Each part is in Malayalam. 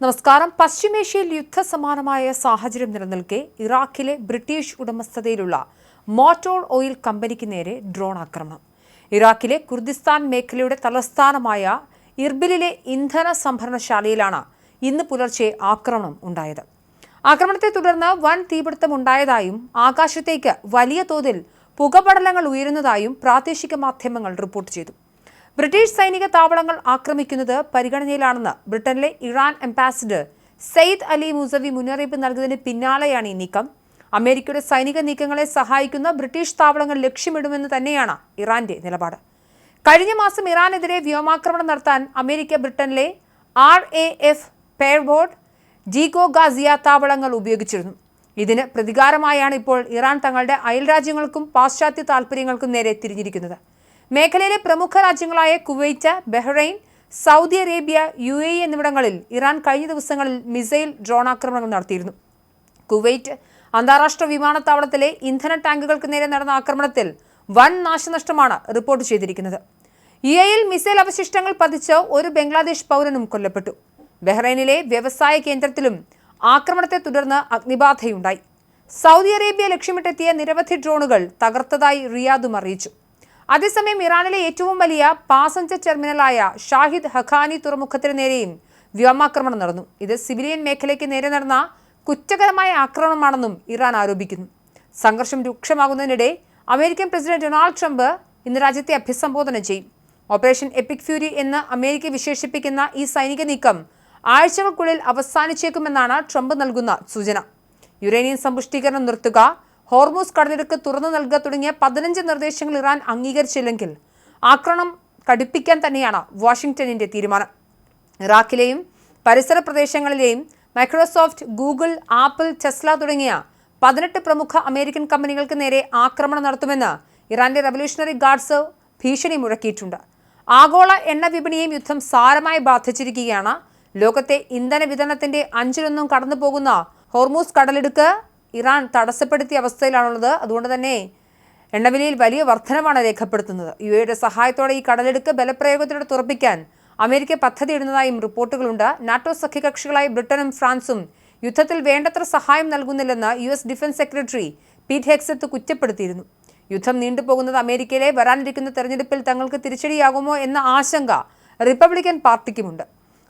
നമസ്കാരം. പശ്ചിമേഷ്യയിൽ യുദ്ധസമാനമായ സാഹചര്യം നിലനിൽക്കെ ഇറാഖിലെ ബ്രിട്ടീഷ് ഉടമസ്ഥതയിലുള്ള മോട്ടോർ ഓയിൽ കമ്പനിക്ക് നേരെ ഡ്രോൺ ആക്രമണം. ഇറാഖിലെ കുർദിസ്ഥാൻ മേഖലയുടെ തലസ്ഥാനമായ ഇർബിലിലെ ഇന്ധന സംഭരണശാലയിലാണ് ഇന്ന് പുലർച്ചെ ആക്രമണം ഉണ്ടായത്. ആക്രമണത്തെ തുടർന്ന് വൻ തീപിടുത്തം ഉണ്ടായതായും ആകാശത്തേക്ക് വലിയ തോതിൽ പുകപടലങ്ങൾ ഉയരുന്നതായും പ്രാദേശിക മാധ്യമങ്ങൾ റിപ്പോർട്ട് ചെയ്തു. ബ്രിട്ടീഷ് സൈനിക താവളങ്ങൾ ആക്രമിക്കുന്നത് പരിഗണനയിലാണെന്ന് ബ്രിട്ടനിലെ ഇറാൻ അംബാസിഡർ സയ്യിദ് അലി മുസവി മുന്നറിയിപ്പ് നൽകിയതിന് പിന്നാലെയാണ് ഈ നീക്കം. അമേരിക്കയുടെ സൈനിക നീക്കങ്ങളെ സഹായിക്കുന്ന ബ്രിട്ടീഷ് താവളങ്ങൾ ലക്ഷ്യമിടുമെന്ന് തന്നെയാണ് ഇറാന്റെ നിലപാട്. കഴിഞ്ഞ മാസം ഇറാനെതിരെ വ്യോമാക്രമണം നടത്താൻ അമേരിക്ക ബ്രിട്ടനിലെ RAF പെയർബോർഡ് ജീഗോ ഗാസിയ താവളങ്ങൾ ഉപയോഗിച്ചിരുന്നു. ഇതിന് പ്രതികാരമായാണ് ഇപ്പോൾ ഇറാൻ തങ്ങളുടെ അയൽരാജ്യങ്ങൾക്കും പാശ്ചാത്യ താൽപര്യങ്ങൾക്കും നേരെ തിരിഞ്ഞിരിക്കുന്നത്. മേഖലയിലെ പ്രമുഖ രാജ്യങ്ങളായ Kuwait, Bahrain, Saudi Arabia, UAE എന്നിവിടങ്ങളിൽ ഇറാൻ കഴിഞ്ഞ ദിവസങ്ങളിൽ മിസൈൽ ഡ്രോൺ ആക്രമണങ്ങൾ നടത്തിയിരുന്നു. കുവൈറ്റ് അന്താരാഷ്ട്ര വിമാനത്താവളത്തിലെ ഇന്ധന ടാങ്കുകൾക്ക് നേരെ നടന്ന ആക്രമണത്തിൽ വൻ നാശനഷ്ടമാണ് റിപ്പോർട്ട് ചെയ്തിരിക്കുന്നത്. UAE മിസൈൽ അവശിഷ്ടങ്ങൾ പതിച്ച് ഒരു ബംഗ്ലാദേശ് പൗരനും കൊല്ലപ്പെട്ടു. ബഹ്റൈനിലെ വ്യവസായ കേന്ദ്രത്തിലും ആക്രമണത്തെ തുടർന്ന് അഗ്നിബാധയുണ്ടായി. സൗദി അറേബ്യ ലക്ഷ്യമിട്ടെത്തിയ നിരവധി ഡ്രോണുകൾ തകർത്തതായി റിയാദും അറിയിച്ചു. അതേസമയം ഇറാനിലെ ഏറ്റവും വലിയ പാസഞ്ചർ ടെർമിനലായ ഷാഹിദ് ഹഖാനി തുറമുഖത്തിന് നേരെയും വ്യോമാക്രമണം നടന്നു. ഇത് സിവിലിയൻ മേഖലയ്ക്ക് നേരെ നടന്ന കുറ്റകരമായ ആക്രമണമാണെന്നും ഇറാൻ ആരോപിക്കുന്നു. സംഘർഷം രൂക്ഷമാകുന്നതിനിടെ അമേരിക്കൻ പ്രസിഡന്റ് ഡൊണാൾഡ് ട്രംപ് ഇന്ന് രാജ്യത്തെ അഭിസംബോധന ചെയ്യും. ഓപ്പറേഷൻ എപ്പിക് ഫ്യൂരി എന്ന് അമേരിക്ക വിശേഷിപ്പിക്കുന്ന ഈ സൈനിക നീക്കം ആഴ്ചകൾക്കുള്ളിൽ അവസാനിച്ചേക്കുമെന്നാണ് ട്രംപ് നൽകുന്ന സൂചന. യുറേനിയം സമ്പുഷ്ടീകരണം നിർത്തുക, ഹോർമൂസ് കടലിടുക്ക് തുറന്നു നൽകുക തുടങ്ങിയ 15 നിർദ്ദേശങ്ങൾ ഇറാൻ അംഗീകരിച്ചില്ലെങ്കിൽ ആക്രമണം കടുപ്പിക്കാൻ തന്നെയാണ് വാഷിംഗ്ടണിന്റെ തീരുമാനം. ഇറാഖിലെയും പരിസര പ്രദേശങ്ങളിലെയും മൈക്രോസോഫ്റ്റ്, ഗൂഗിൾ, ആപ്പിൾ, ടെസ്ല തുടങ്ങിയ 18 പ്രമുഖ അമേരിക്കൻ കമ്പനികൾക്ക് നേരെ ആക്രമണം നടത്തുമെന്ന് ഇറാന്റെ റവല്യൂഷണറി ഗാർഡ്സ് ഭീഷണി മുഴക്കിയിട്ടുണ്ട്. ആഗോള എണ്ണ വിപണിയെയും യുദ്ധം സാരമായി ബാധിച്ചിരിക്കുകയാണ്. ലോകത്തെ ഇന്ധന വിതരണത്തിന്റെ 1/5 കടന്നു പോകുന്ന ഹോർമൂസ് കടലിടുക്ക് ഇറാൻ തടസ്സപ്പെടുത്തിയ അവസ്ഥയിലാണുള്ളത്. അതുകൊണ്ട് തന്നെ എണ്ണവിലയിൽ വലിയ വർധനമാണ് രേഖപ്പെടുത്തുന്നത്. UAEയുടെ സഹായത്തോടെ ഈ കടലിടുക്ക് ബലപ്രയോഗത്തിലൂടെ തുറപ്പിക്കാൻ അമേരിക്ക പദ്ധതിയിടുന്നതായും റിപ്പോർട്ടുകളുണ്ട്. നാറ്റോ സഖ്യകക്ഷികളായ ബ്രിട്ടനും ഫ്രാൻസും യുദ്ധത്തിൽ വേണ്ടത്ര സഹായം നൽകുന്നില്ലെന്ന് US defence secretary Pete Hegseth കുറ്റപ്പെടുത്തിയിരുന്നു. യുദ്ധം നീണ്ടുപോകുന്നത് അമേരിക്കയിലെ വരാനിരിക്കുന്ന തെരഞ്ഞെടുപ്പിൽ തങ്ങൾക്ക് തിരിച്ചടിയാകുമോ എന്ന ആശങ്ക റിപ്പബ്ലിക്കൻ പാർട്ടിക്കുമുണ്ട്.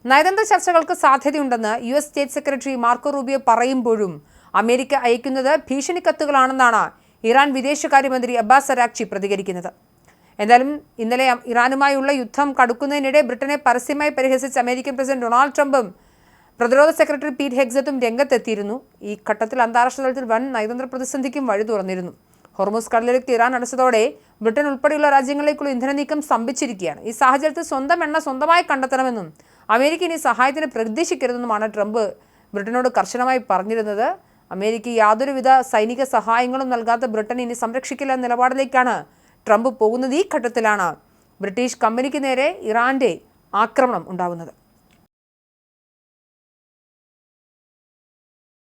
നയതന്ത്ര ചർച്ചകൾക്ക് സാധ്യതയുണ്ടെന്ന് US state secretary Marco Rubio പറയുമ്പോഴും അമേരിക്ക അയക്കുന്നത് ഭീഷണി കത്തുകളാണെന്നാണ് ഇറാൻ വിദേശകാര്യമന്ത്രി അബ്ബാസ് അരാക്ചി പ്രതികരിക്കുന്നത്. എന്തായാലും ഇന്നലെ ഇറാനുമായുള്ള യുദ്ധം കടുക്കുന്നതിനിടെ ബ്രിട്ടനെ പരസ്യമായി പരിഹസിച്ച അമേരിക്കൻ പ്രസിഡന്റ് ഡൊണാൾഡ് ട്രംപും പ്രതിരോധ സെക്രട്ടറി പീറ്റ് ഹെഗ്സെത്തും രംഗത്തെത്തിയിരുന്നു. ഈ ഘട്ടത്തിൽ അന്താരാഷ്ട്ര തലത്തിൽ വൻ നയതന്ത്ര പ്രതിസന്ധിക്കും വഴി തുറന്നിരുന്നു. ഹോർമൂസ് കടലിലേക്ക് ഇറാൻ അടച്ചതോടെ ബ്രിട്ടൻ ഉൾപ്പെടെയുള്ള രാജ്യങ്ങളിലേക്കുള്ള ഇന്ധന നീക്കം സ്തംഭിച്ചിരിക്കുകയാണ്. ഈ സാഹചര്യത്തിൽ സ്വന്തം എണ്ണ സ്വന്തമായി കണ്ടെത്തണമെന്നും അമേരിക്ക ഇനി സഹായത്തിന് പ്രതീക്ഷിക്കരുതെന്നുമാണ് ട്രംപ് ബ്രിട്ടനോട് കർശനമായി പറഞ്ഞിരുന്നത്. അമേരിക്ക യാതൊരുവിധ സൈനിക സഹായങ്ങളും നൽകാത്ത ബ്രിട്ടൻ ഇനി സംരക്ഷിക്കില്ല എന്ന നിലപാടിലേക്കാണ് ട്രംപ് പോകുന്നത്. ഈ ഘട്ടത്തിലാണ് ബ്രിട്ടീഷ് കമ്പനിക്ക് നേരെ ഇറാന്റെ ആക്രമണം ഉണ്ടാകുന്നത്.